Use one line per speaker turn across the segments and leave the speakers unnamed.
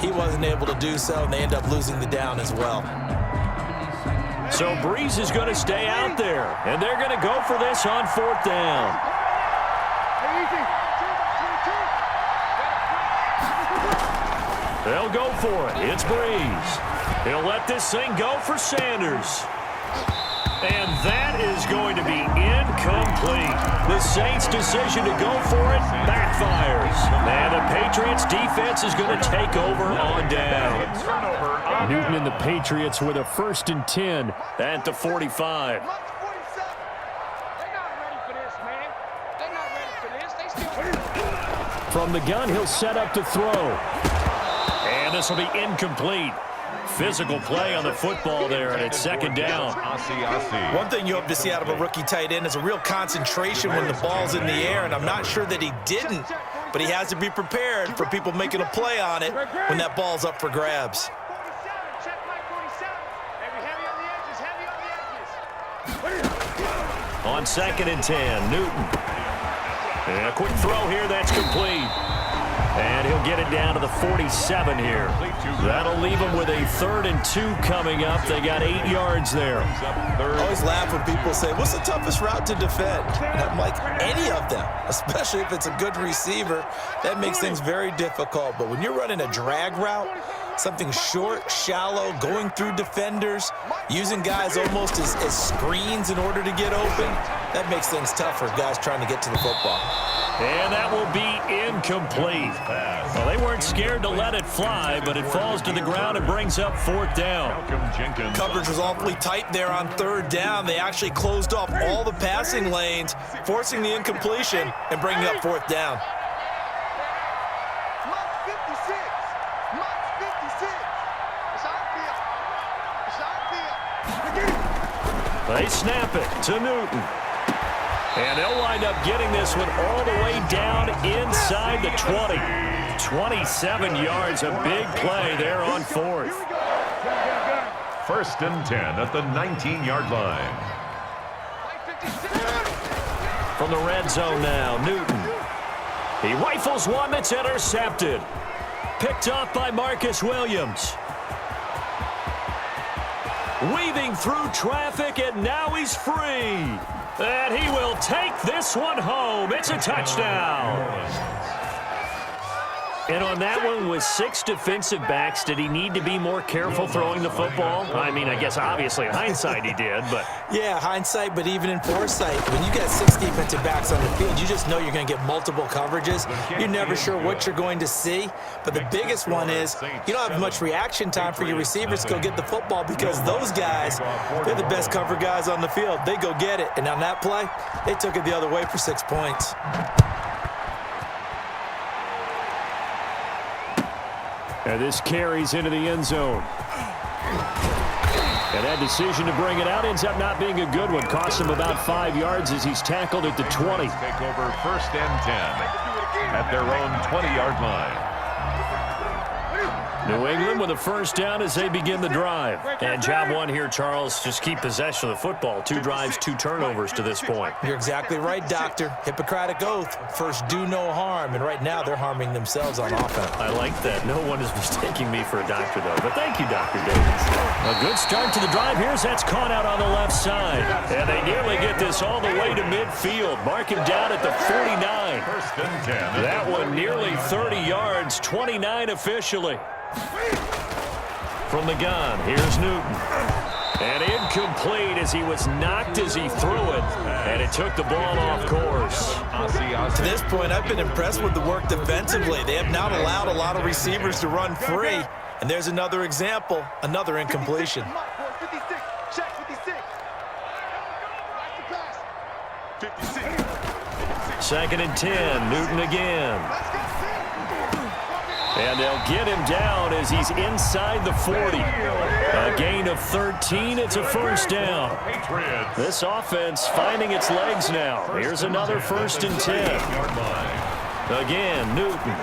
He wasn't able to do so, and they end up losing the down as well.
So Breeze is going to stay out there, and they're going to go for this on 4th down. They'll go for it. It's Breeze. He'll let this thing go for Sanders. And that is going to be incomplete. The Saints' decision to go for it backfires. And the Patriots' defense is going to take over on down. Newton and the Patriots with a 1st and 10 at the 45. From the gun, he'll set up to throw. And this will be incomplete. Physical play on the football there, and it's 2nd down.
One thing you hope to see out of a rookie tight end is a real concentration when the ball's in the air, and I'm not sure that he didn't, but he has to be prepared for people making a play on it when that ball's up for grabs.
On 2nd and 10, Newton. And a quick throw here, that's complete. And he'll get it down to the 47 here. That'll leave him with a 3rd and 2 coming up. They got 8 yards there.
I always laugh when people say, what's the toughest route to defend? And I'm like, any of them, especially if it's a good receiver. That makes things very difficult. But when you're running a drag route, something short, shallow, going through defenders, using guys almost as screens in order to get open, that makes things tough for guys trying to get to the football.
And that will be incomplete. Well, they weren't scared to let it fly, but it falls to the ground and brings up 4th down.
Coverage was awfully tight there on 3rd down. They actually closed off all the passing lanes, forcing the incompletion and bringing up 4th down.
They snap it to Newton. And they'll wind up getting this one all the way down inside the 20. 27 yards, a big play there on 4th.
1st and 10 at the 19-yard line.
From the red zone now, Newton. He rifles one that's intercepted. Picked off by Marcus Williams. Weaving through traffic, and now he's free. And he will take this one home. It's a touchdown. And on that one, with 6 defensive backs, did he need to be more careful throwing the football? I mean, I guess obviously in hindsight he did, but...
Yeah, hindsight, but even in foresight, when you got 6 defensive backs on the field, you just know you're going to get multiple coverages. You're never sure what you're going to see. But the biggest one is you don't have much reaction time for your receivers to go get the football because those guys, they're the best cover guys on the field. They go get it. And on that play, they took it the other way for 6 points.
And this carries into the end zone. And that decision to bring it out ends up not being a good one. Costs him about 5 yards as he's tackled at the 20.
Take over 1st and 10 at their own 20-yard line.
New England with a 1st down as they begin the drive. And job one here, Charles, just keep possession of the football. 2 drives, 2 turnovers to this point.
You're exactly right, Doctor. Hippocratic oath. First, do no harm. And right now, they're harming themselves on offense.
I like that. No one is mistaking me for a doctor, though. But thank you, Dr. Davis. A good start to the drive. Here's that's caught out on the left side. And they nearly get this all the way to midfield. Mark him down at the 49.
1st and 10.
That one nearly 30 yards, 29 officially. From the gun, here's Newton. And incomplete as he was knocked as he threw it. And it took the ball off course.
To this point, I've been impressed with the work defensively. They have not allowed a lot of receivers to run free. And there's another example, another incompletion.
2nd and 10, Newton again. And they'll get him down as he's inside the 40. A gain of 13. It's a 1st down. This offense finding its legs now. Here's another 1st and 10. Again, Newton.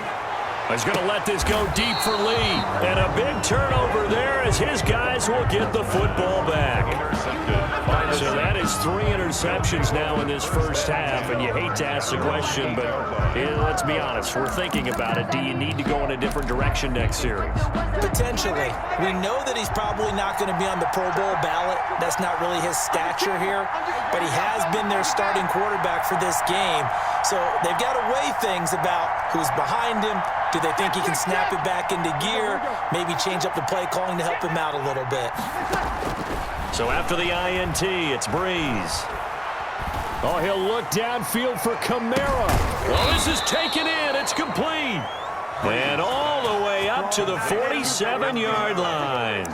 He's going to let this go deep for Lee. And a big turnover there as his guys will get the football back. So that is 3 interceptions now in this first half. And you hate to ask the question, but let's be honest. We're thinking about it. Do you need to go in a different direction next series?
Potentially. We know that he's probably not going to be on the Pro Bowl ballot. That's not really his stature here. But he has been their starting quarterback for this game. So they've got to weigh things about who's behind him. Do they think he can snap it back into gear? Maybe change up the play calling to help him out a little bit.
So after the INT, it's Breeze. Oh, he'll look downfield for Kamara. Well, this is taken in. It's complete. And all the way up to the 47-yard line.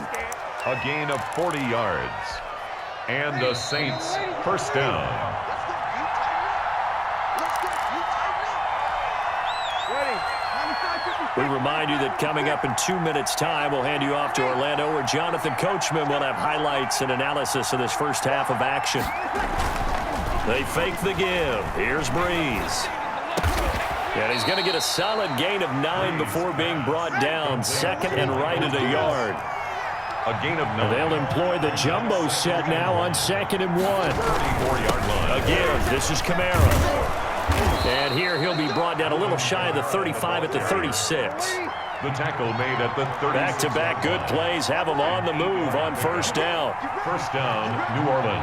A gain of 40 yards. And the Saints first down.
We remind you that coming up in 2 minutes' time, we'll hand you off to Orlando, where Jonathan Coachman will have highlights and analysis of this first half of action. They fake the give. Here's Breeze. And he's going to get a solid gain of 9 before being brought down. Second and right at a yard.
A gain of 9.
They'll employ the jumbo set now on 2nd and 1.
34-yard line.
Again, this is Kamara. And here he'll be brought down a little shy of the 35 at the 36.
The tackle made at the 36.
Back-to-back good plays have them on the move on first down.
First down, New Orleans.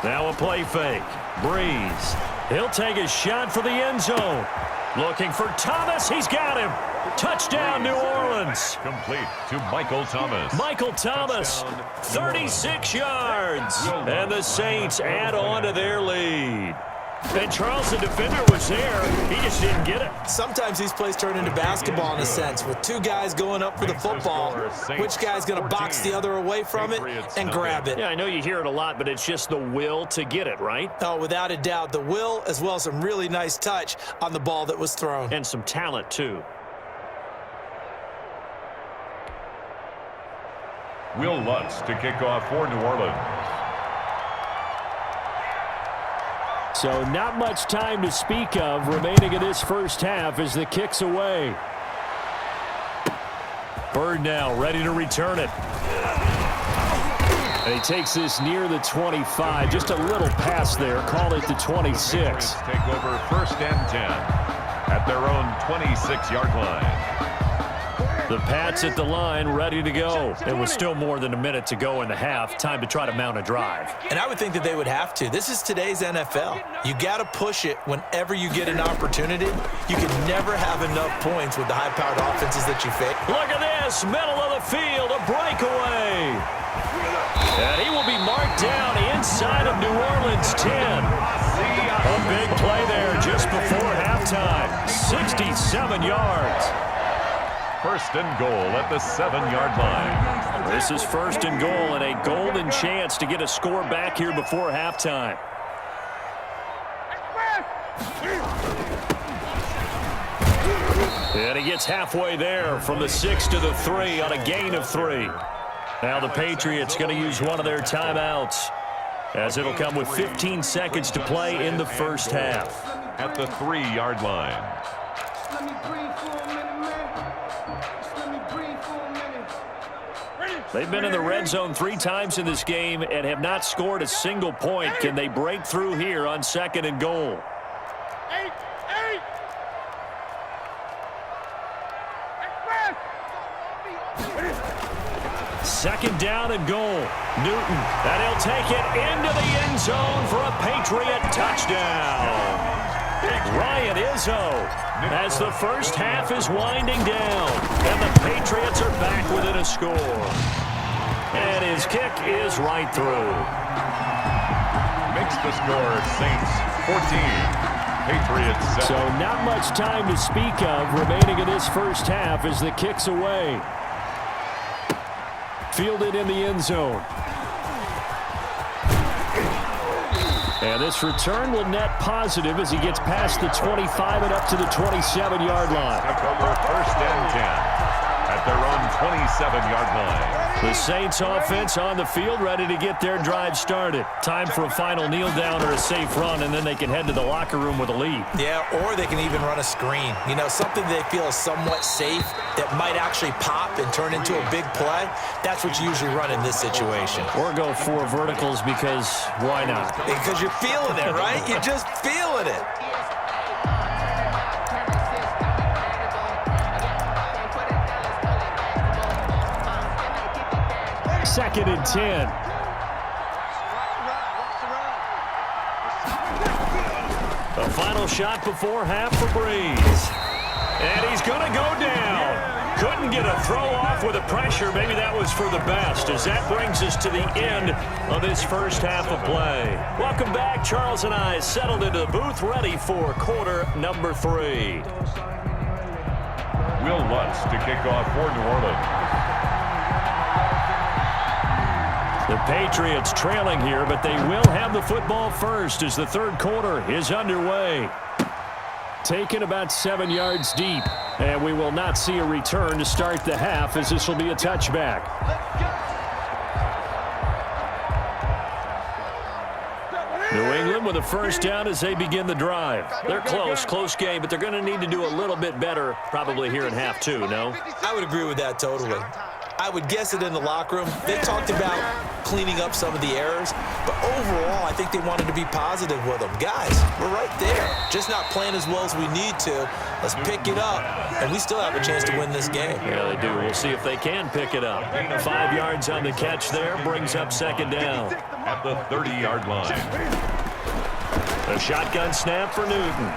Now a play fake. Breeze. He'll take a shot for the end zone. Looking for Thomas. He's got him. Touchdown, New Orleans.
Complete to Michael Thomas.
Michael Thomas, 36 yards. And the Saints add on to their lead. And Charles, the defender, was there. He just didn't get it.
Sometimes these plays turn into basketball in a sense, with two guys going up for the football. Which guy's going to box the other away from it and grab it?
Yeah, I know you hear it a lot, but it's just the will to get it, right?
Oh, without a doubt. The will, as well as some really nice touch on the ball that was thrown.
And some talent, too.
Will Lutz to kick off for New Orleans.
So not much time to speak of remaining in this first half as the kick's away. Bird now ready to return it. And he takes this near the 25. Just a little pass there. Call it the 26.
Take over first and 10 at their own 26-yard line.
The Pats at the line, ready to go. It was still more than a minute to go in the half. Time to try to mount a drive.
And I would think that they would have to. This is today's NFL. You got to push it whenever you get an opportunity. You can never have enough points with the high-powered offenses that you face.
Look at this, middle of the field, a breakaway. And he will be marked down inside of New Orleans 10. A big play there just before halftime. 67 yards.
First and goal at the 7-yard line.
This is first and goal and a golden chance to get a score back here before halftime. And he gets halfway there from the 6 to the 3 on a gain of 3. Now the Patriots going to use one of their timeouts, as it'll come with 15 seconds to play in the first half.
At the 3-yard line.
They've been in the red zone 3 times in this game and have not scored a single point. Can they break through here on 2nd and goal? Second down and goal. Newton, and he'll take it into the end zone for a Patriot touchdown. Ryan Izzo, as the first half is winding down, and the Patriots are back within a score. And his kick is right through.
Makes the score Saints 14, Patriots 7.
So not much time to speak of remaining in this first half as the kick's away. Fielded in the end zone. And this return will net positive as he gets past the 25 and up to the 27-yard line.
Take over first and 10 at their own 27-yard line.
The Saints offense on the field, ready to get their drive started. Time for a final kneel down or a safe run, and then they can head to the locker room with a lead.
Yeah, or they can even run a screen. You know, something they feel is somewhat safe that might actually pop and turn into a big play. That's what you usually run in this situation.
Or go 4 verticals because why not?
Because you're feeling it, right? You're just feeling it.
Second and 10. A final shot before half for Breeze. And he's going to go down. Couldn't get a throw off with the pressure. Maybe that was for the best, as that brings us to the end of this first half of play. Welcome back. Charles and I settled into the booth, ready for quarter number 3.
Will Lutz to kick off for New Orleans.
The Patriots trailing here, but they will have the football first as the third quarter is underway. Taken about 7 yards deep, and we will not see a return to start the half, as this will be a touchback. New England with a first down as they begin the drive. They're close game, but they're going to need to do a little bit better probably here in half 2, no?
I would agree with that totally. I would guess it in the locker room. They talked about cleaning up some of the errors, but overall, I think they wanted to be positive with them. Guys, we're right there. Just not playing as well as we need to. Let's pick it up, and we still have a chance to win this game.
Yeah, they do. We'll see if they can pick it up. 5 yards on the catch there brings up second down.
At the 30-yard line.
A shotgun snap for Newton.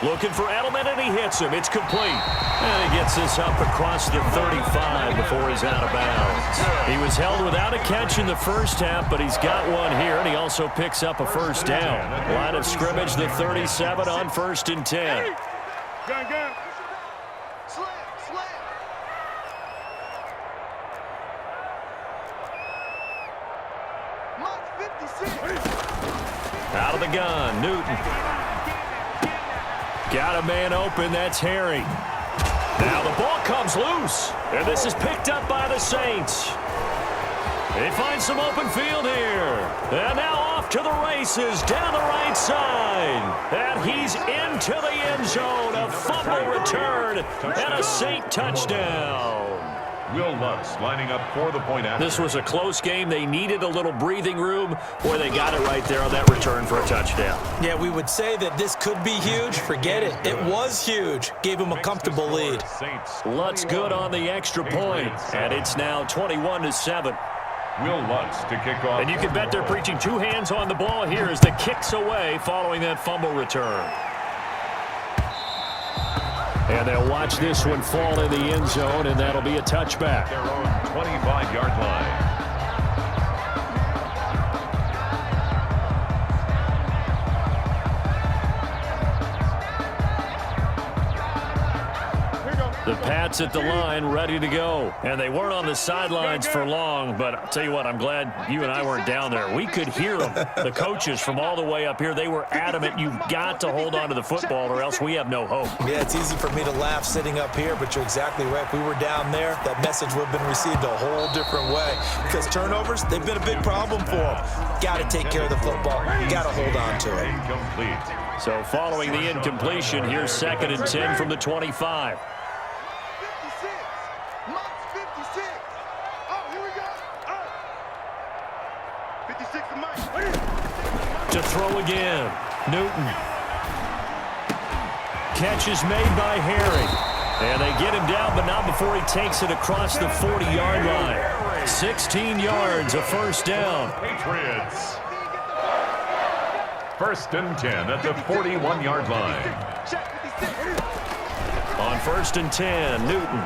Looking for Edelman, and he hits him. It's complete. And he gets this up across the 35 before he's out of bounds. He was held without a catch in the first half, but he's got one here, and he also picks up a first down. Line of scrimmage, the 37 on 1st and 10. Out of the gun, Newton. Got a man open, that's Harry. Now the ball comes loose, and this is picked up by the Saints. They find some open field here. And now off to the races down the right side. And he's into the end zone. A fumble return and a Saint touchdown.
Will Lutz lining up for the point after.
This was a close game. They needed a little breathing room. Boy, they got it right there on that return for a touchdown.
Yeah, we would say that this could be huge. Forget it. It was huge. Gave him a comfortable lead.
Lutz good on the extra point. And it's now 21-7.
Will Lutz to kick off.
And you can bet they're preaching 2 hands on the ball here as the kick's away following that fumble return. And they'll watch this one fall in the end zone, and that'll be a touchback.
Their own 25-yard line.
The Pats at the line, ready to go. And they weren't on the sidelines for long, but I'll tell you what, I'm glad you and I weren't down there. We could hear them. The coaches from all the way up here, they were adamant, you've got to hold on to the football or else we have no hope.
Yeah, it's easy for me to laugh sitting up here, but you're exactly right. If we were down there, that message would have been received a whole different way. Because turnovers, they've been a big problem for them. Got to take care of the football. Got to hold on to it.
Incomplete.
So following the incompletion, here's 2nd and 10 from the 25. To throw again. Newton. Catch is made by Harry. And they get him down, but not before he takes it across the 40-yard line. 16 yards, a first down.
Patriots. 1st and 10 at the 41-yard line.
On 1st and 10, Newton.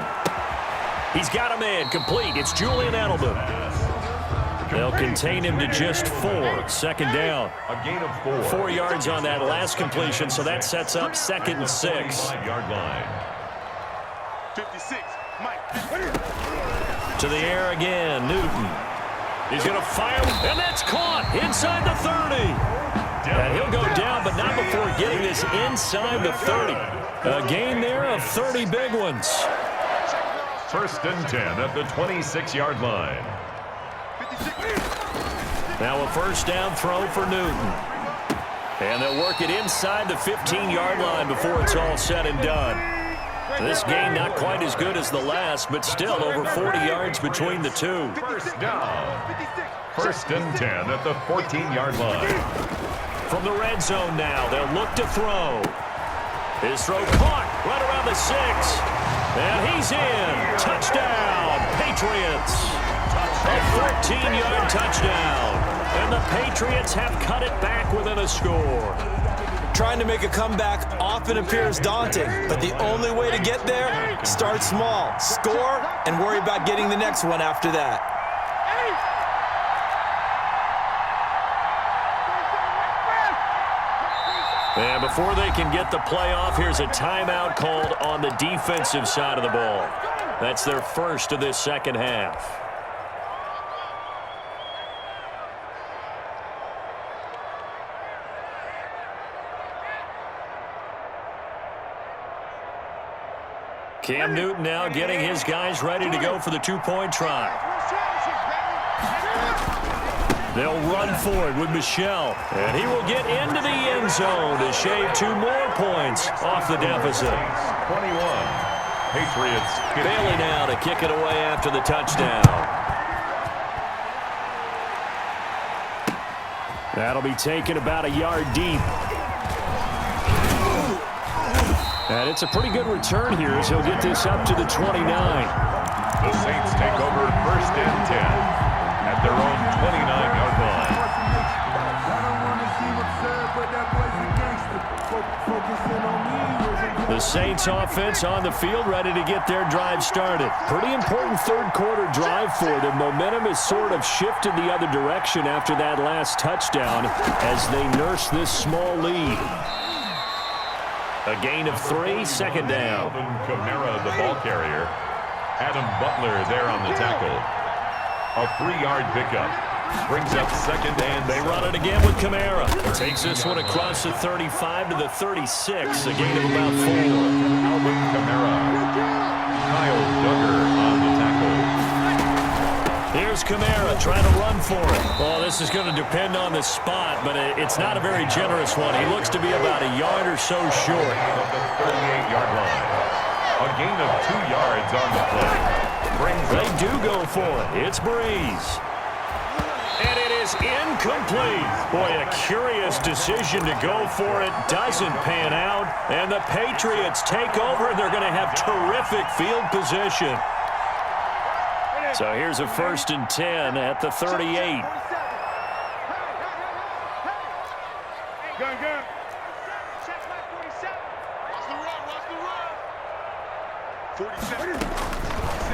He's got a man complete. It's Julian Edelman. They'll contain him to just 4. 2nd down.
A gain of 4.
4 yards on that last completion, so that sets up 2nd and 6.
5-yard line.
56, Mike.
To the air again, Newton. He's going to fire, and that's caught inside the 30. And he'll go down, but not before getting this inside the 30. A gain there of 30 big ones.
First and 10 at the 26-yard line.
Now a first down throw for Newton. And they'll work it inside the 15-yard line before it's all said and done. This game not quite as good as the last, but still over 40 yards between the two.
First down. First and 10 at the 14-yard line.
From the red zone now, they'll look to throw. His throw caught right around the 6. And he's in. Touchdown, Patriots. A 14-yard touchdown. And the Patriots have cut it back within a score.
Trying to make a comeback often appears daunting, but the only way to get there, start small, score, and worry about getting the next one after that.
And before they can get the play off, here's a timeout called on the defensive side of the ball. That's their first of this second half. Cam Newton now getting his guys ready to go for the two-point try. They'll run for it with Michel, and he will get into the end zone to shave 2 more points off the deficit.
21. Patriots.
Bailey now to kick it away after the touchdown. That'll be taken about a yard deep. And it's a pretty good return here as he'll get this up to the 29.
The Saints take over first and 10 at their own 29-yard line.
The Saints offense on the field ready to get their drive started. Pretty important third quarter drive for them. Momentum has sort of shifted the other direction after that last touchdown as they nurse this small lead. A gain of 3, second down.
Alvin Kamara, the ball carrier. Adam Butler there on the tackle. A 3-yard pickup. Brings up second and
they run it again with Kamara. Takes this one across the 35 to the 36. A gain of about 4.
Alvin Kamara. Kyle Duggar on the tackle.
Here's Kamara trying to run for it. Well, this is going to depend on the spot, but it's not a very generous one. He looks to be about a yard or so short.
Of the 38-yard line. A gain of 2 yards on the play.
They do go for it. It's Breeze. And it is incomplete. Boy, a curious decision to go for it. Doesn't pan out. And the Patriots take over. They're going to have terrific field position. So here's a first and 10 at the 38.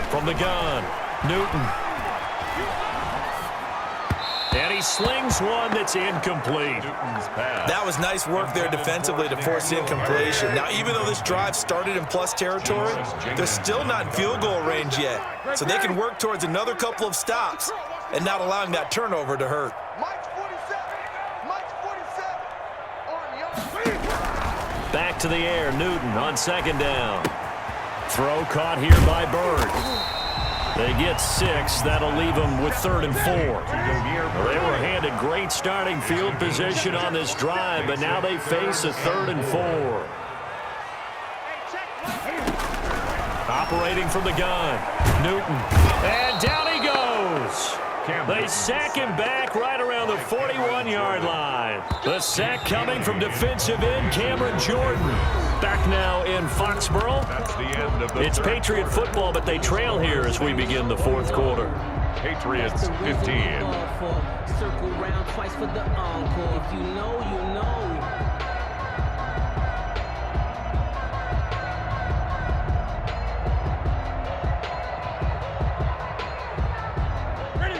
From the gun, Newton. And he slings one that's incomplete.
That was nice work there defensively to force the incompletion. Now, even though this drive started in plus territory, they're still not in field goal range yet. So they can work towards another couple of stops and not allowing that turnover to hurt.
Back to the air, Newton on second down. Throw caught here by Bird. They get 6. That'll leave them with 3rd and 4. They were handed great starting field position on this drive, but now they face a 3rd and 4. Operating from the gun, Newton. And down he goes. They sack him back right around the 41-yard line. The sack coming from defensive end Cameron Jordan. Back now in Foxborough.
That's the end of the
It's Patriot football, but they trail here as we begin the fourth quarter.
Patriots 15.
Circle round twice for the encore. If you know, you know.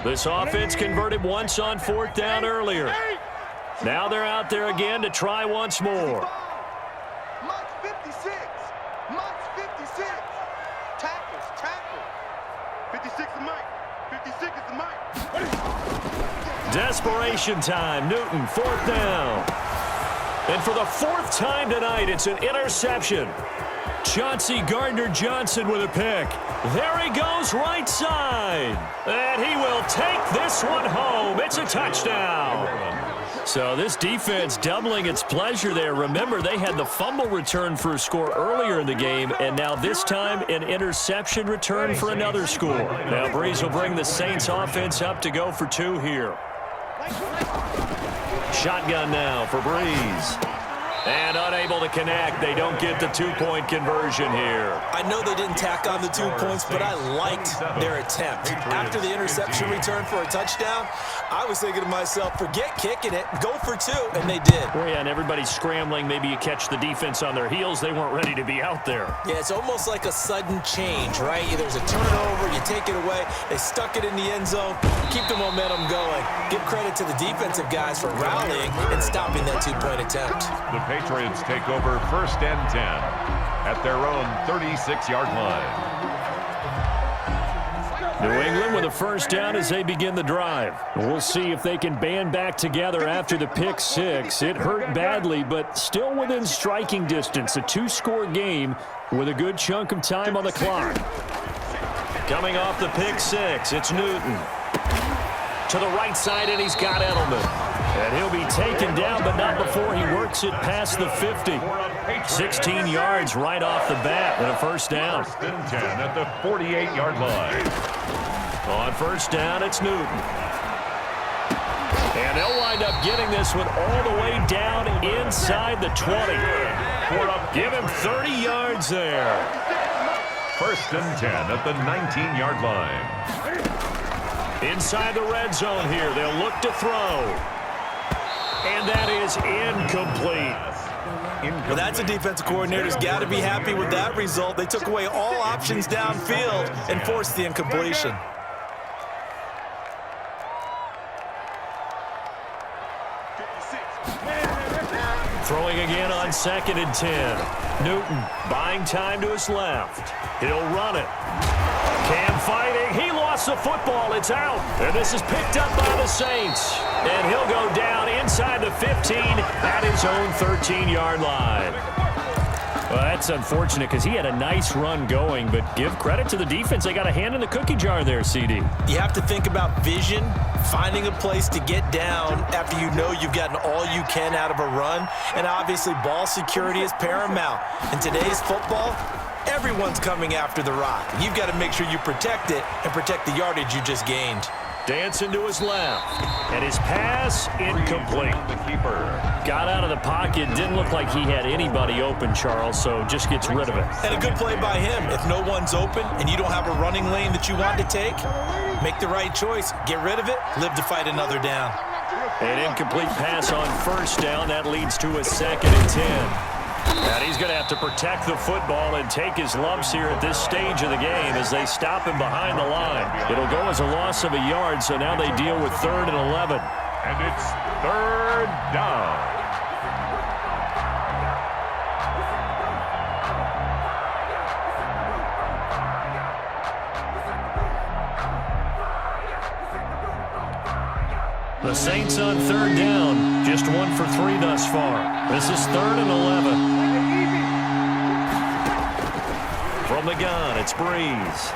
This offense converted once on 4th down earlier. Now they're out there again to try once more.
Mike 56. Mike 56. Tackle. 56 is Mike. 56 is the Mike.
Desperation time. Newton, 4th down. And for the 4th time tonight, it's an interception. Chauncey Gardner-Johnson with a pick. There he goes right side. And he will take this one home. It's a touchdown. So this defense doubling its pleasure there. Remember, they had the fumble return for a score earlier in the game, and now this time an interception return for another score. Now Breeze will bring the Saints offense up to go for 2 here. Shotgun now for Breeze. And unable to connect. They don't get the 2-point conversion here.
I know they didn't tack on the 2 points, but I liked their attempt. After the interception return for a touchdown, I was thinking to myself, forget kicking it, go for 2, and they did.
Well, yeah, and everybody's scrambling. Maybe you catch the defense on their heels. They weren't ready to be out there.
Yeah, it's almost like a sudden change, right? There's a turnover, you take it away, they stuck it in the end zone, keep the momentum going. Give credit to the defensive guys for rallying and stopping that 2-point attempt.
The Patriots take over 1st and 10 at their own 36-yard line.
New England with a 1st down as they begin the drive. We'll see if they can band back together after the pick 6. It hurt badly, but still within striking distance. A 2-score game with a good chunk of time on the clock. Coming off the pick 6, it's Newton. To the right side, and he's got Edelman. And he'll be taken down, but not before he works it past the 50. 16 yards right off the bat and a 1st down.
1st and 10 at the 48-yard line.
On 1st down, it's Newton. And they'll wind up getting this one all the way down inside the 20. Give him 30 yards there.
1st and 10 at the 19-yard line.
Inside the red zone here, they'll look to throw. And that is incomplete.
Well, that's a defensive coordinator's got to be happy with that result. They took away all options downfield and forced the incompletion.
Throwing again on 2nd and 10. Newton buying time to his left. He'll run it. Cam fighting. He lost the football. It's out. And this is picked up by the Saints. And he'll go down inside the 15 at his own 13-yard line. Well, that's unfortunate because he had a nice run going, but give credit to the defense. They got a hand in the cookie jar there, CD.
You have to think about vision, finding a place to get down after you know you've gotten all you can out of a run, and obviously ball security is paramount. In today's football, everyone's coming after the rock. You've got to make sure you protect it and protect the yardage you just gained.
Dancing to his left, and his pass incomplete.
The keeper.
Got out of the pocket, didn't look like he had anybody open, Charles, so just gets rid of it.
And a good play by him. If no one's open and you don't have a running lane that you want to take, make the right choice. Get rid of it, live to fight another down.
An incomplete pass on 1st down. That leads to a 2nd and 10. And he's going to have to protect the football and take his lumps here at this stage of the game as they stop him behind the line. It'll go as a loss of a yard, so now they deal with 3rd and 11.
And it's 3rd down.
The Saints on 3rd down, just 1 for 3 thus far. This is 3rd and 11. From the gun, it's Breeze.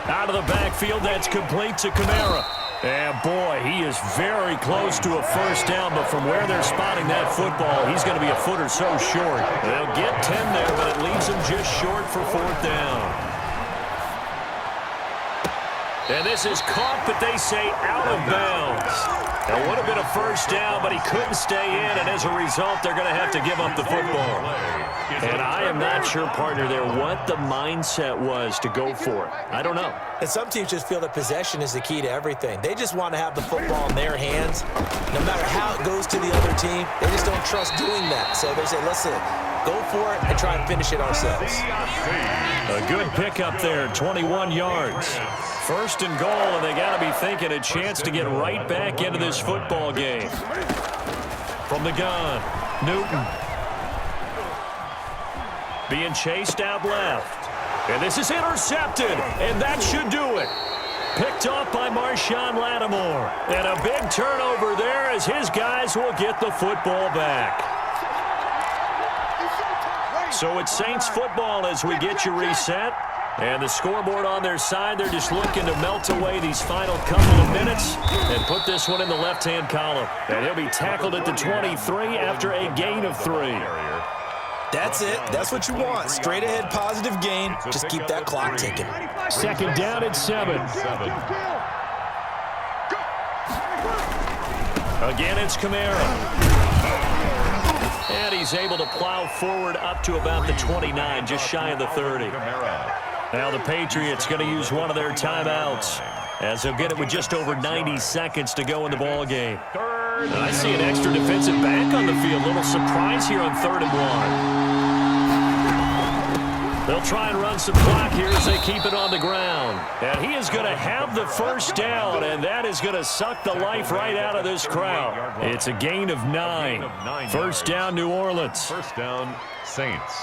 Out of the backfield, that's complete to Kamara. And boy, he is very close to a 1st down, but from where they're spotting that football, he's going to be a foot or so short. They'll get 10 there, but it leaves him just short for 4th down. And this is caught, but they say out of bounds. It would have been a 1st down, but he couldn't stay in, and as a result, they're going to have to give up the football. And I am not sure, partner, there what the mindset was to go for it. I don't know.
And some teams just feel that possession is the key to everything. They just want to have the football in their hands. No matter how it goes to the other team, they just don't trust doing that. So they say, listen, go for it and try and finish it ourselves.
A good pickup there, 21 yards. 1st and goal, and they got to be thinking a chance to get right back into this football game. From the gun, Newton. Being chased out left. And this is intercepted, and that should do it. Picked off by Marshawn Lattimore. And a big turnover there as his guys will get the football back. So it's Saints football as we get you reset. And the scoreboard on their side, they're just looking to melt away these final couple of minutes and put this one in the left-hand column. And he'll be tackled at the 23 after a gain of 3.
That's it. That's what you want. Straight ahead positive gain. Just keep that clock ticking.
Second down at 7. Again, it's Kamara. And he's able to plow forward up to about the 29, just shy of the 30. Now the Patriots going to use one of their timeouts as they'll get it with just over 90 seconds to go in the ball game. I see an extra defensive back on the field. Little surprise here on 3rd and 1. They'll try and run some clock here as they keep it on the ground. And he is going to have the first down, and that is going to suck the life right out of this crowd. It's a gain of 9. First down, New Orleans.
First down, Saints.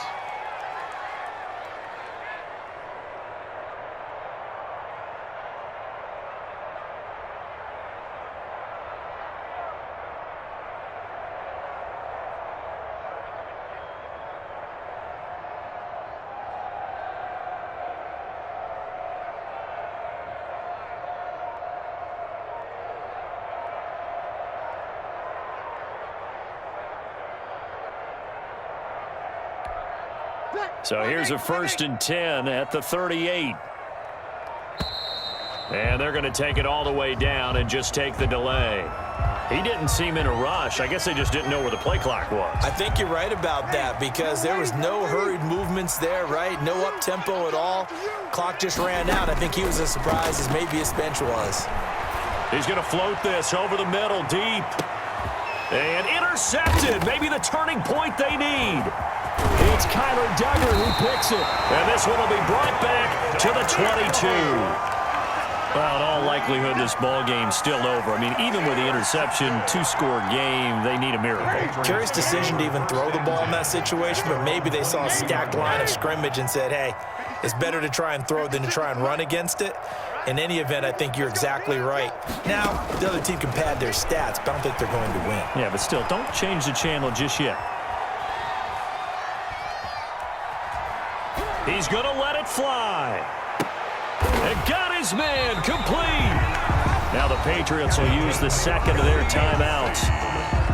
So here's a 1st and 10 at the 38. And they're going to take it all the way down and just take the delay. He didn't seem in a rush. I guess they just didn't know where the play clock was.
I think you're right about that because there was no hurried movements there, right? No up-tempo at all. Clock just ran out. I think he was as surprised as maybe his bench was.
He's going to float this over the middle deep. And intercepted. Maybe the turning point they need. It's Kyler Duggar who picks it. And this one will be brought back to the 22. Well, in all likelihood, this ball game's still over. I mean, even with the interception, 2-score game, they need a miracle.
Curious decision to even throw the ball in that situation, but maybe they saw a stacked line of scrimmage and said, hey, it's better to try and throw than to try and run against it. In any event, I think you're exactly right. Now, the other team can pad their stats, but I don't think they're going to win.
Yeah, but still, don't change the channel just yet. He's going to let it fly. And got his man complete. Now the Patriots will use the second of their timeouts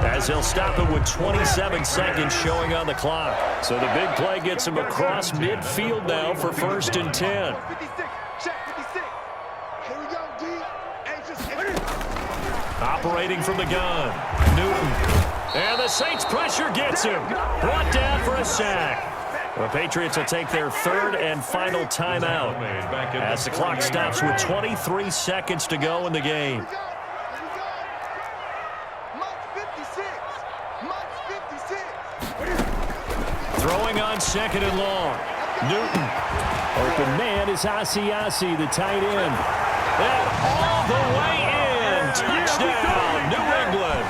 as they'll stop it with 27 seconds showing on the clock. So the big play gets him across midfield now for 1st and 10. Operating from the gun, Newton. And the Saints pressure gets him. Brought down for a sack. The Patriots will take their 3rd and final timeout as the clock stops with 23 seconds to go in the game. Throwing on 2nd and long. Newton. Open man is Asiasi, the tight end. And all the way in. Touchdown, New England.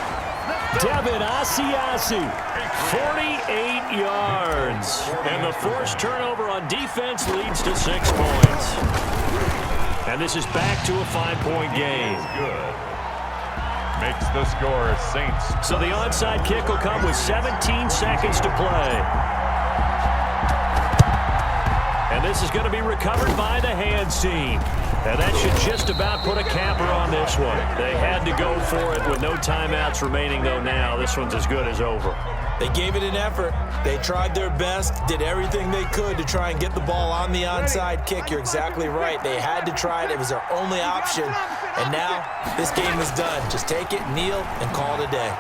Devin Asiasi. 48 yards. And the forced turnover on defense leads to 6 points. And this is back to a 5-point game.
Good. Makes the score Saints.
So the onside kick will come with 17 seconds to play. And this is going to be recovered by the hands team. And that should just about put a capper on this one. They had to go for it with no timeouts remaining, though, now. This one's as good as over.
They gave it an effort. They tried their best, did everything they could to try and get the ball on the onside kick. You're exactly right. They had to try it. It was their only option. And now this game is done. Just take it, kneel, and call it a day.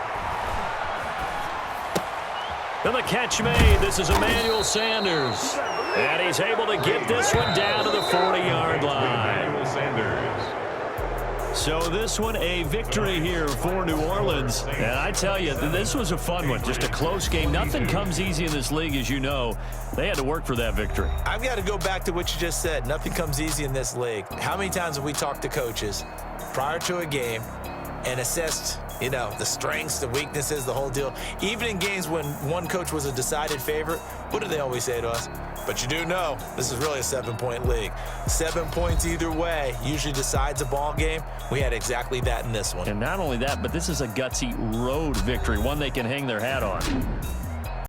And the catch made. This is Emmanuel Sanders. And he's able to get this one down to the 40-yard line.
Emmanuel Sanders.
So this one a victory here for New Orleans. And I tell you, this was a fun one. Just a close game. Nothing comes easy in this league, as you know. They had to work for that victory.
I've got to go back to what you just said. Nothing comes easy in this league. How many times have we talked to coaches prior to a game and assessed, you know, the strengths, the weaknesses, the whole deal? Even in games when one coach was a decided favorite, what do they always say to us? But you do know this is really a 7-point league. 7 points either way usually decides a ball game. We had exactly that in this one.
And not only that, but this is a gutsy road victory, one they can hang their hat on.